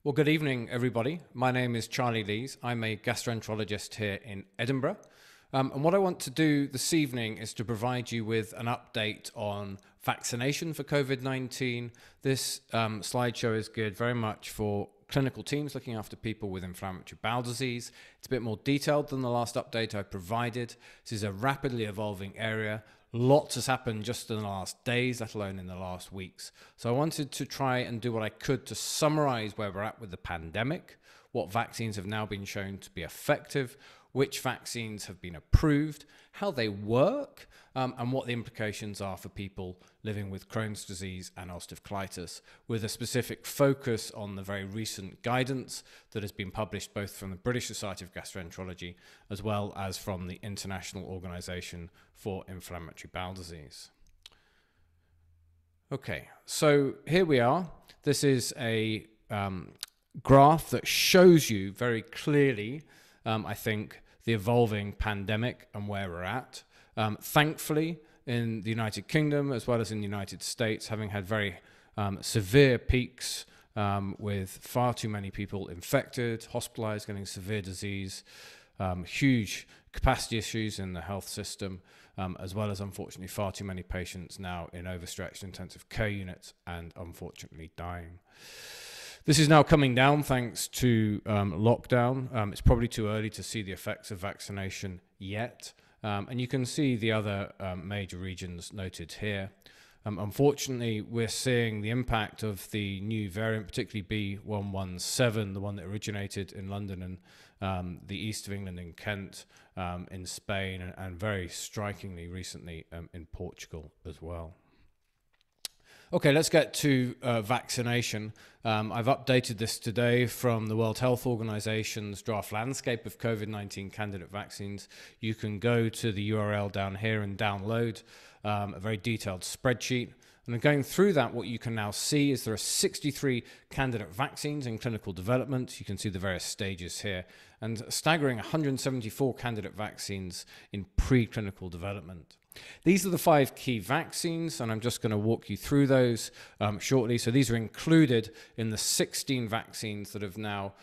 Well, good evening, everybody. My name is Charlie Lees. I'm a gastroenterologist here in Edinburgh. And what I want to do this evening is to provide you with an update on vaccination for COVID-19. This slideshow is geared very much for clinical teams looking after people with inflammatory bowel disease. It's a bit more detailed than the last update I provided. This is a rapidly evolving area. Lots has happened just in the last days, let alone in the last weeks. So I wanted to try and do what I could to summarize where we're at with the pandemic, what vaccines have now been shown to be effective, which vaccines have been approved, how they work, and what the implications are for people living with Crohn's disease and ulcerative colitis, with a specific focus on the very recent guidance that has been published both from the British Society of Gastroenterology as well as from the International Organization for Inflammatory Bowel Disease. Okay, so here we are. This is a graph that shows you very clearly, I think, the evolving pandemic and where we're at. Thankfully, in the United Kingdom, as well as in the United States, having had very severe peaks with far too many people infected, hospitalized, getting severe disease, huge capacity issues in the health system, as well as, unfortunately, far too many patients now in overstretched intensive care units and, unfortunately, dying. This is now coming down thanks to lockdown. It's probably too early to see the effects of vaccination yet. And you can see the other major regions noted here. Unfortunately, we're seeing the impact of the new variant, particularly B117, the one that originated in London and the east of England in Kent, in Spain, and very strikingly recently in Portugal as well. Okay, let's get to vaccination. I've updated this today from the World Health Organization's draft landscape of COVID-19 candidate vaccines. You can go to the URL down here and download a very detailed spreadsheet. And going through that, what you can now see is there are 63 candidate vaccines in clinical development. You can see the various stages here, and a staggering 174 candidate vaccines in preclinical development. These are the 5 key vaccines, and I'm just going to walk you through those shortly. So these are included in the 16 vaccines that have now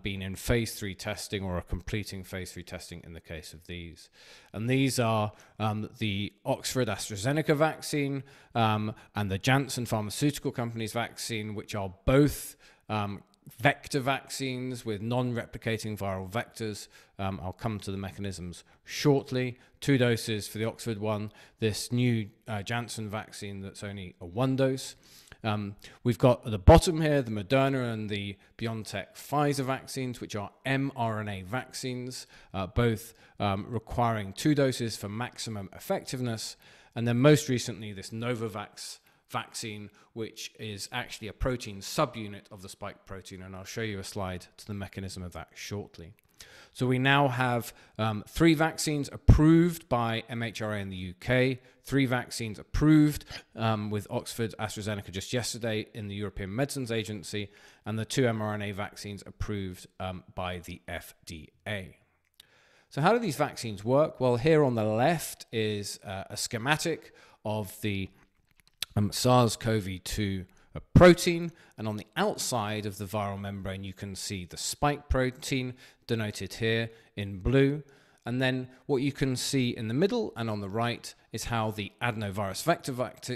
been in phase 3 testing or are completing phase 3 testing in the case of these. And these are the Oxford AstraZeneca vaccine and the Janssen Pharmaceutical Company's vaccine, which are both vector vaccines with non-replicating viral vectors. I'll come to the mechanisms shortly. 2 doses for the Oxford one, this new Janssen vaccine that's only a 1 dose. We've got at the bottom here the Moderna and the Beyondtech Pfizer vaccines, which are mRNA vaccines, both requiring 2 doses for maximum effectiveness. And then most recently, this Novavax vaccine, which is actually a protein subunit of the spike protein, and I'll show you a slide to the mechanism of that shortly. So we now have 3 vaccines approved by MHRA in the UK, 3 vaccines approved with Oxford AstraZeneca just yesterday in the European Medicines Agency, and the 2 mRNA vaccines approved by the FDA. So how do these vaccines work? Well, here on the left is a schematic of the SARS-CoV-2 protein, and on the outside of the viral membrane you can see the spike protein denoted here in blue, and then what you can see in the middle and on the right is how the adenovirus vector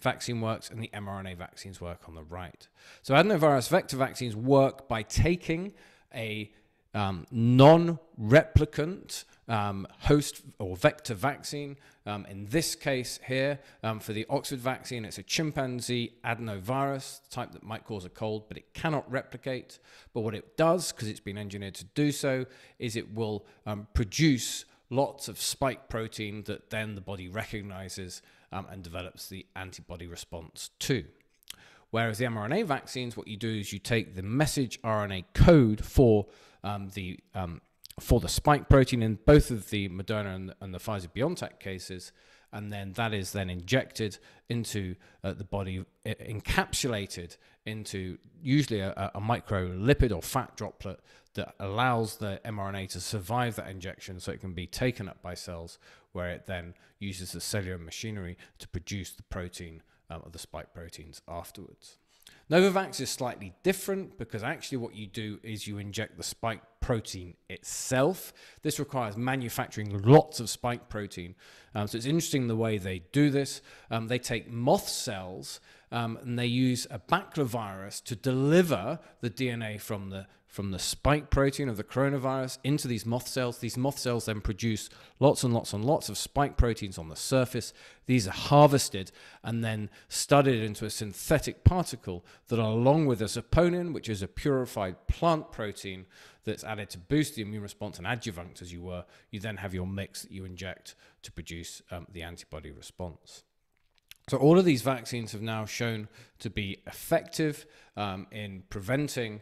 vaccine works and the mRNA vaccines work on the right. So adenovirus vector vaccines work by taking a non-replicant host or vector vaccine. In this case here, for the Oxford vaccine, it's a chimpanzee adenovirus, the type that might cause a cold, but it cannot replicate. But what it does, because it's been engineered to do so, is it will produce lots of spike protein that then the body recognizes and develops the antibody response to. Whereas the mRNA vaccines, what you do is you take the messenger RNA code for the spike protein in both of the Moderna and the Pfizer Beyondtech cases, and then that is then injected into the body, encapsulated into usually a microlipid or fat droplet that allows the mRNA to survive that injection so it can be taken up by cells, where it then uses the cellular machinery to produce the protein of the spike proteins afterwards. Novavax is slightly different because actually what you do is you inject the spike protein itself. This requires manufacturing lots of spike protein. So it's interesting the way they do this. They take moth cells and they use a baculovirus to deliver the DNA from the spike protein of the coronavirus into these moth cells. These moth cells then produce lots and lots and lots of spike proteins on the surface. These are harvested and then studied into a synthetic particle that, along with a saponin, which is a purified plant protein that's added to boost the immune response and adjuvant, as you were, you then have your mix that you inject to produce the antibody response. So all of these vaccines have now shown to be effective in preventing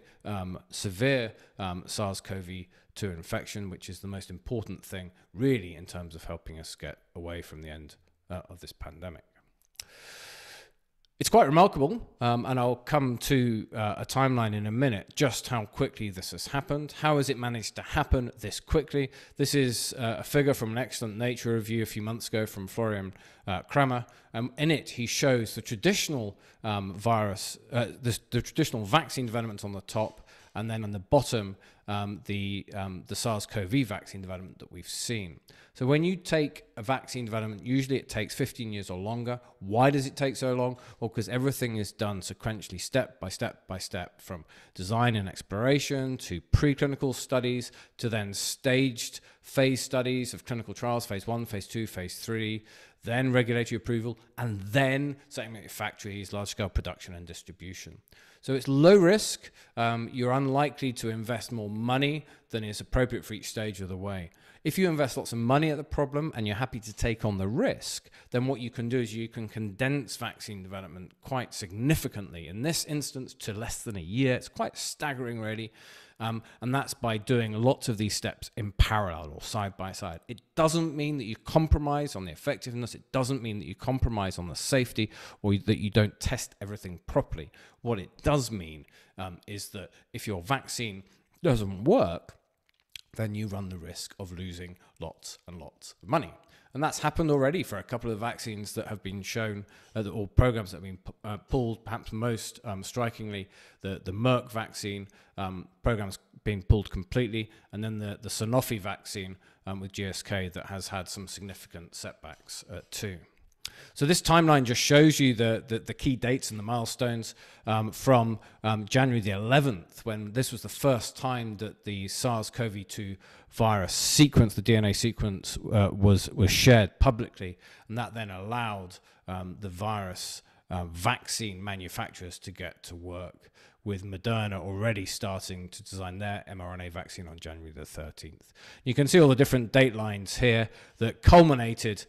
severe SARS-CoV-2 infection, which is the most important thing really in terms of helping us get away from the end of this pandemic. It's quite remarkable, and I'll come to a timeline in a minute, just how quickly this has happened. How has it managed to happen this quickly? This is a figure from an excellent Nature review a few months ago from Florian Kramer. In it, he shows the traditional the traditional vaccine development on the top, and then on the bottom, the SARS-CoV vaccine development that we've seen. So when you take a vaccine development, usually it takes 15 years or longer. Why does it take so long? Well, because everything is done sequentially, step by step by step, from design and exploration to preclinical studies to then staged phase studies of clinical trials, phase 1, phase 2, phase 3, then regulatory approval, and then setting up factories, large-scale production and distribution. So it's low risk. You're unlikely to invest more money than is appropriate for each stage of the way. If you invest lots of money at the problem and you're happy to take on the risk, then what you can do is you can condense vaccine development quite significantly. In this instance, to less than a year. It's quite staggering, really. And that's by doing lots of these steps in parallel or side by side. It doesn't mean that you compromise on the effectiveness. It doesn't mean that you compromise on the safety or that you don't test everything properly. What it does mean is that if your vaccine doesn't work, then you run the risk of losing lots and lots of money. And that's happened already for a couple of vaccines that have been shown, or programs that have been pulled, perhaps most strikingly, the Merck vaccine program's been pulled completely, and then the Sanofi vaccine with GSK that has had some significant setbacks too. So this timeline just shows you the key dates and the milestones from January the 11th, when this was the first time that the SARS-CoV-2 virus sequence, the DNA sequence, was shared publicly, and that then allowed the virus vaccine manufacturers to get to work, with Moderna already starting to design their mRNA vaccine on January the 13th. You can see all the different date lines here that culminated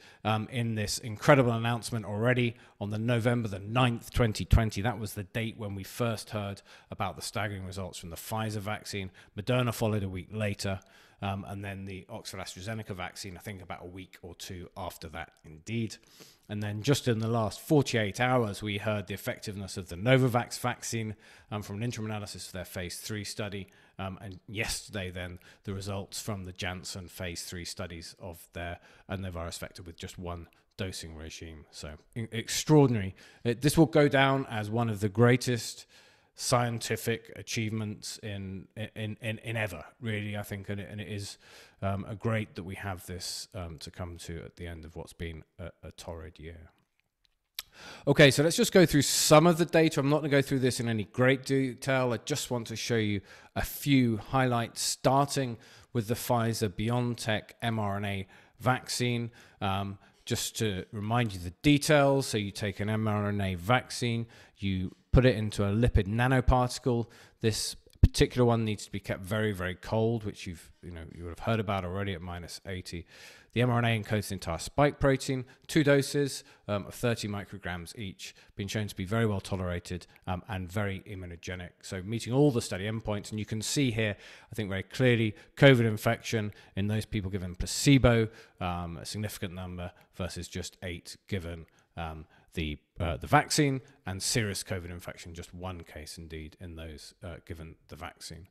in this incredible announcement already on the November the 9th, 2020. That was the date when we first heard about the staggering results from the Pfizer vaccine. Moderna followed a week later, and then the Oxford AstraZeneca vaccine, I think about a week or two after that, indeed. And then just in the last 48 hours, we heard the effectiveness of the Novavax vaccine from an interim analysis of their phase 3 study. And yesterday, then, the results from the Janssen phase 3 studies of their adenovirus vector with just one dosing regime. So extraordinary. This will go down as one of the greatest scientific achievements in ever, really, I think, and it is great that we have this to come to at the end of what's been a torrid year. Okay, so let's just go through some of the data. I'm not going to go through this in any great detail. I just want to show you a few highlights, starting with the Pfizer Beyondtech mRNA vaccine. Just to remind you the details, so you take an mRNA vaccine, you put it into a lipid nanoparticle. This particular one needs to be kept very, very cold, which you would have heard about already at -80. The mRNA encodes the entire spike protein, 2 doses of 30 micrograms each, been shown to be very well tolerated and very immunogenic. So meeting all the study endpoints, and you can see here, I think very clearly, COVID infection in those people given placebo, a significant number versus just 8 given the vaccine, and serious COVID infection, just one case indeed in those given the vaccine.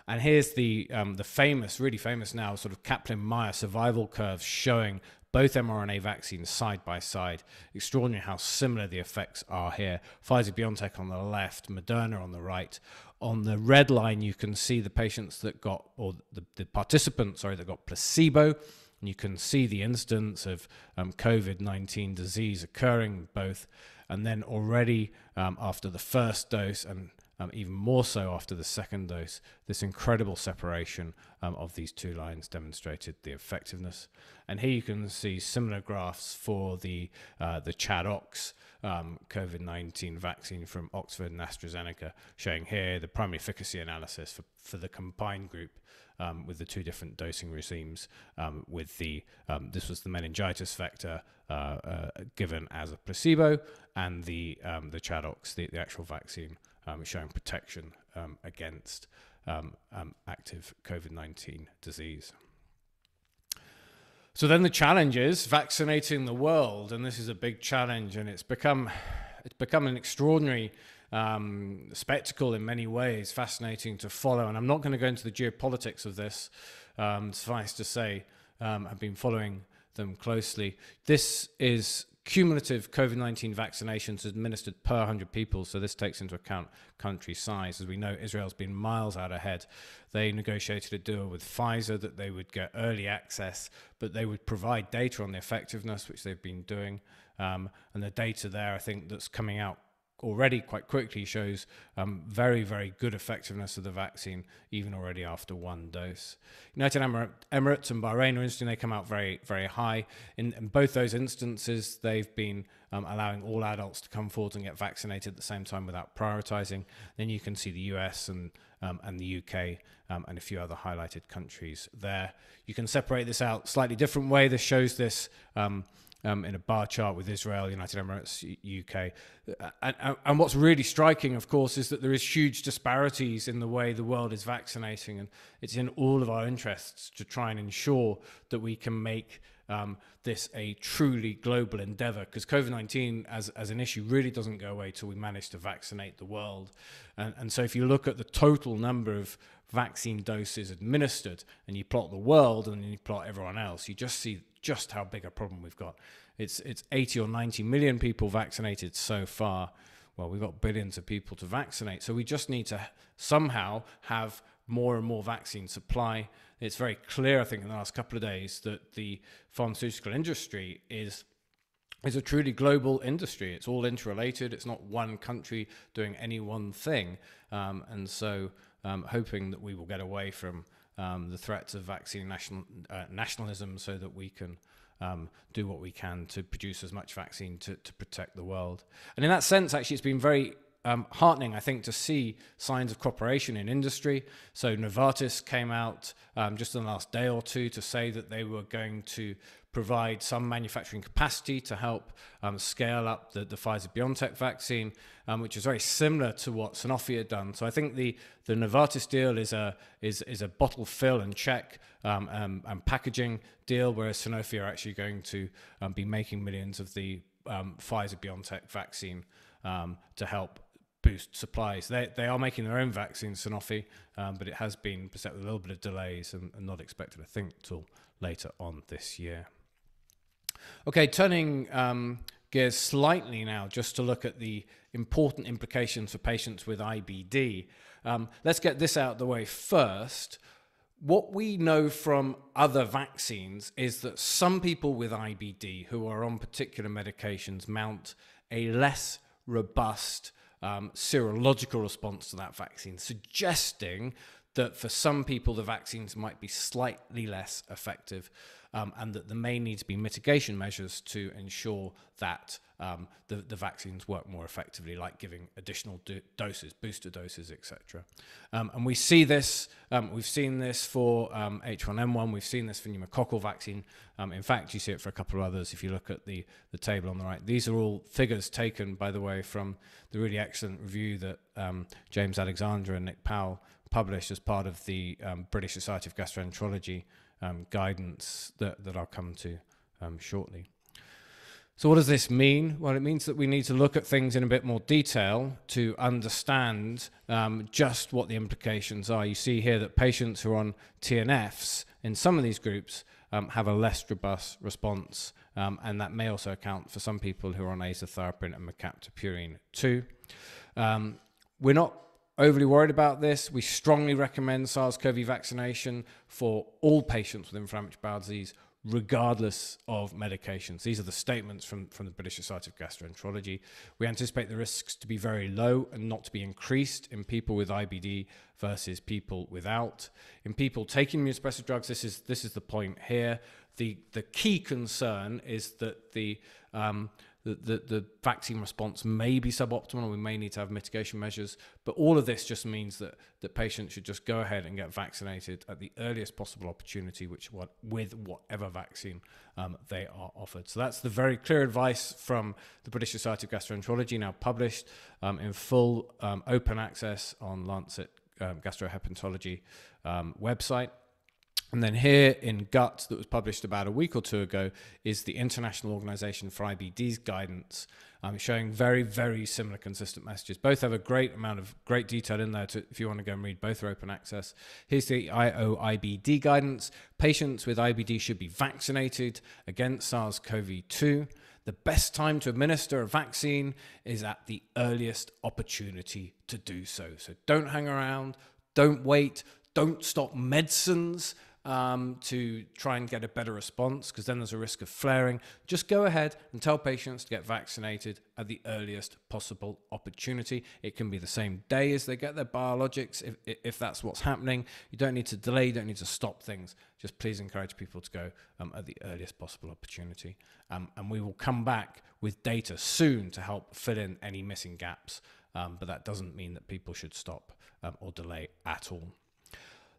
And here's the famous, really famous now, sort of Kaplan-Meier survival curves showing both mRNA vaccines side by side. Extraordinary how similar the effects are here. Pfizer Beyondtech on the left, Moderna on the right. On the red line, you can see the patients that got, or the participants, sorry, that got placebo. And you can see the instance of COVID-19 disease occurring in both. And then already after the first dose, and even more so after the second dose, this incredible separation of these two lines demonstrated the effectiveness. And here you can see similar graphs for the ChAdOx COVID-19 vaccine from Oxford and AstraZeneca, showing here the primary efficacy analysis for the combined group with the two different dosing regimes. With this was the meningitis vector given as a placebo, and the ChAdOx, the actual vaccine, showing protection against active COVID-19 disease. So then the challenge is vaccinating the world, and this is a big challenge, and it's become an extraordinary spectacle in many ways, fascinating to follow. And I'm not going to go into the geopolitics of this. Suffice to say, I've been following them closely. This is cumulative COVID-19 vaccinations administered per 100 people, so this takes into account country size. As we know, Israel's been miles out ahead. They negotiated a deal with Pfizer that they would get early access, but they would provide data on the effectiveness, which they've been doing. And the data there, I think, that's coming out already quite quickly shows very, very good effectiveness of the vaccine, even already after one dose. United Emirates and Bahrain are interesting. They come out very, very high. In both those instances, they've been allowing all adults to come forward and get vaccinated at the same time without prioritizing. Then you can see the US and the UK and a few other highlighted countries there. You can separate this out slightly different way. This shows this in a bar chart with Israel, United Emirates, UK. And what's really striking, of course, is that there is huge disparities in the way the world is vaccinating, and it's in all of our interests to try and ensure that we can make this a truly global endeavor, because COVID-19 as an issue really doesn't go away till we manage to vaccinate the world. And so if you look at the total number of vaccine doses administered and you plot the world and then you plot everyone else, you just see just how big a problem we've got. It's 80 or 90 million people vaccinated so far. Well, we've got billions of people to vaccinate, so we just need to somehow have more and more vaccine supply. It's very clear, I think, in the last couple of days that the pharmaceutical industry is a truly global industry. It's all interrelated. It's not one country doing any one thing. And so hoping that we will get away from the threats of vaccine nationalism, so that we can do what we can to produce as much vaccine to protect the world. And in that sense, actually, it's been very heartening, I think, to see signs of cooperation in industry. So Novartis came out just in the last day or two to say that they were going to provide some manufacturing capacity to help scale up the Pfizer Beyondtech vaccine, which is very similar to what Sanofi had done. So I think the Novartis deal is a bottle fill and check and packaging deal, whereas Sanofi are actually going to be making millions of the Pfizer Beyondtech vaccine to help boost supplies. They are making their own vaccine, Sanofi, but it has been beset with a little bit of delays and not expected, I think, till later on this year. Okay, turning gears slightly now, just to look at the important implications for patients with IBD. Let's get this out of the way first. What we know from other vaccines is that some people with IBD who are on particular medications mount a less robust serological response to that vaccine, suggesting that for some people the vaccines might be slightly less effective, and that there may need to be mitigation measures to ensure that the vaccines work more effectively, like giving additional doses, booster doses, etc. And we see this, we've seen this for H1N1, we've seen this for pneumococcal vaccine. In fact, you see it for a couple of others if you look at the table on the right. These are all figures taken, by the way, from the really excellent review that James Alexander and Nick Powell published as part of the British Society of Gastroenterology guidance that I'll come to shortly. So what does this mean? Well, it means that we need to look at things in a bit more detail to understand just what the implications are. You see here that patients who are on TNFs in some of these groups have a less robust response, and that may also account for some people who are on azathioprine and mercaptopurine too. We're not overly worried about this. We strongly recommend SARS-CoV vaccination for all patients with inflammatory bowel disease, regardless of medications. These are the statements from the British Society of Gastroenterology. We anticipate the risks to be very low and not to be increased in people with IBD versus people without. In people taking immunosuppressive drugs, this is the point here. The key concern is that the vaccine response may be suboptimal, and we may need to have mitigation measures. But all of this just means that patients should just go ahead and get vaccinated at the earliest possible opportunity, with whatever vaccine they are offered. So that's the very clear advice from the British Society of Gastroenterology, now published in full open access on Lancet Gastrohepatology website. And then here in Gut, that was published about a week or two ago, is the International Organization for IBD's guidance, showing very, very similar consistent messages. Both have a great amount of great detail in there if you want to go and read. Both are open access. Here's the IOIBD guidance. Patients with IBD should be vaccinated against SARS-CoV-2. The best time to administer a vaccine is at the earliest opportunity to do so. So don't hang around, don't wait, don't stop medicines to try and get a better response, because then there's a risk of flaring. Just go ahead and tell patients to get vaccinated at the earliest possible opportunity. It can be the same day as they get their biologics if that's what's happening. You don't need to delay, you don't need to stop things. Just please encourage people to go at the earliest possible opportunity. And we will come back with data soon to help fill in any missing gaps, but that doesn't mean that people should stop or delay at all.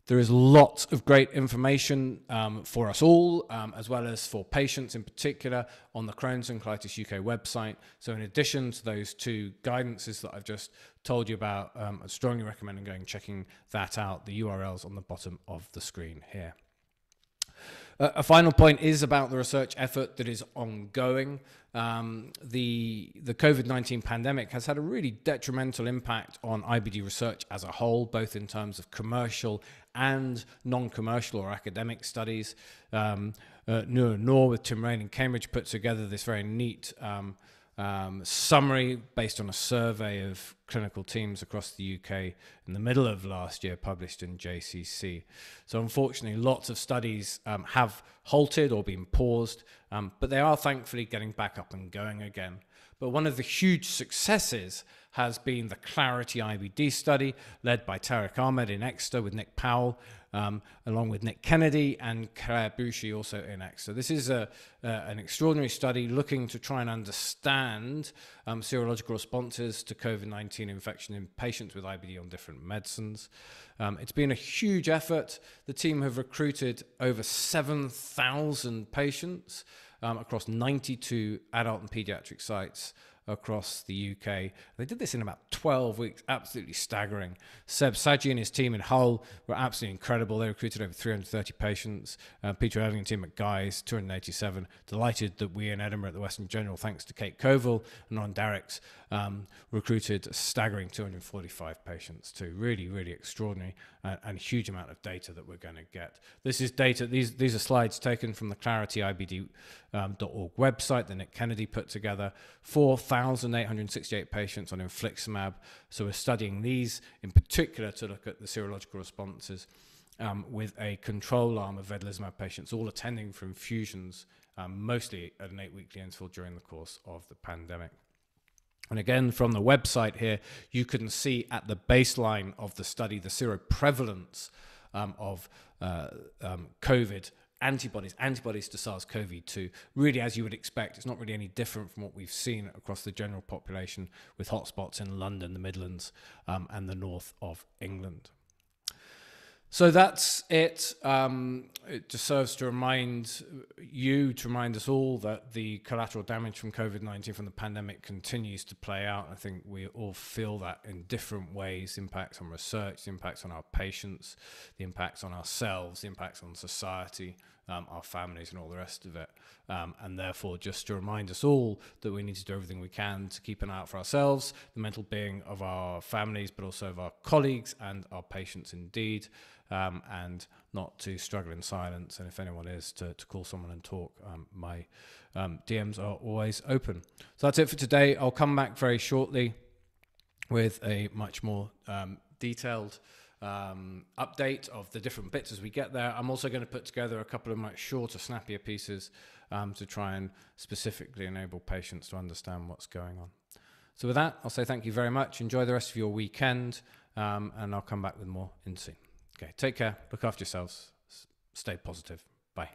There is lots of great information for us all, as well as for patients in particular, on the Crohn's and Colitis UK website. So in addition to those two guidances that I've just told you about, I strongly recommend going and checking that out. The URL's on the bottom of the screen here. A final point is about the research effort that is ongoing. The COVID-19 pandemic has had a really detrimental impact on IBD research as a whole, both in terms of commercial and non-commercial or academic studies. Noor with Tim Raine in Cambridge put together this very neat summary based on a survey of clinical teams across the UK in the middle of last year, published in JCC. So unfortunately, lots of studies have halted or been paused, but they are thankfully getting back up and going again. But one of the huge successes has been the Clarity IBD study, led by Tariq Ahmed in Exeter with Nick Powell, along with Nick Kennedy and Claire Bouchy also in Exeter. This is an extraordinary study looking to try and understand serological responses to COVID-19 infection in patients with IBD on different medicines. It's been a huge effort. The team have recruited over 7,000 patients across 92 adult and pediatric sites across the UK. They did this in about 12 weeks, absolutely staggering. Seb Saji and his team in Hull were absolutely incredible. They recruited over 330 patients. Peter Irving and team at Guy's, 287. Delighted that we in Edinburgh at the Western General, thanks to Kate Covell and Ron Darricks, recruited a staggering 245 patients too. Really, really extraordinary and huge amount of data that we're going to get. This is data, these are slides taken from the clarityibd.org website that Nick Kennedy put together. 4,868 patients on infliximab. So we're studying these in particular to look at the serological responses with a control arm of vedolizumab patients, all attending for infusions, mostly at an 8-weekly interval during the course of the pandemic. And again, from the website here, you can see at the baseline of the study the seroprevalence of COVID antibodies to SARS-CoV-2, really as you would expect. It's not really any different from what we've seen across the general population, with hotspots in London, the Midlands, and the north of England. So that's it. It just serves to remind us all that the collateral damage from COVID-19 from the pandemic continues to play out. I think we all feel that in different ways: the impacts on research, the impacts on our patients, the impacts on ourselves, the impacts on society, our families and all the rest of it. And therefore, just to remind us all that we need to do everything we can to keep an eye out for ourselves, the mental being of our families, but also of our colleagues and our patients indeed, and not to struggle in silence. And if anyone is, to call someone and talk. My DMs are always open. So that's it for today. I'll come back very shortly with a much more detailed update of the different bits as we get there. I'm also going to put together a couple of much shorter, snappier pieces to try and specifically enable patients to understand what's going on. So with that, I'll say thank you very much. Enjoy the rest of your weekend, and I'll come back with more in soon. Okay, take care, look after yourselves, stay positive. Bye.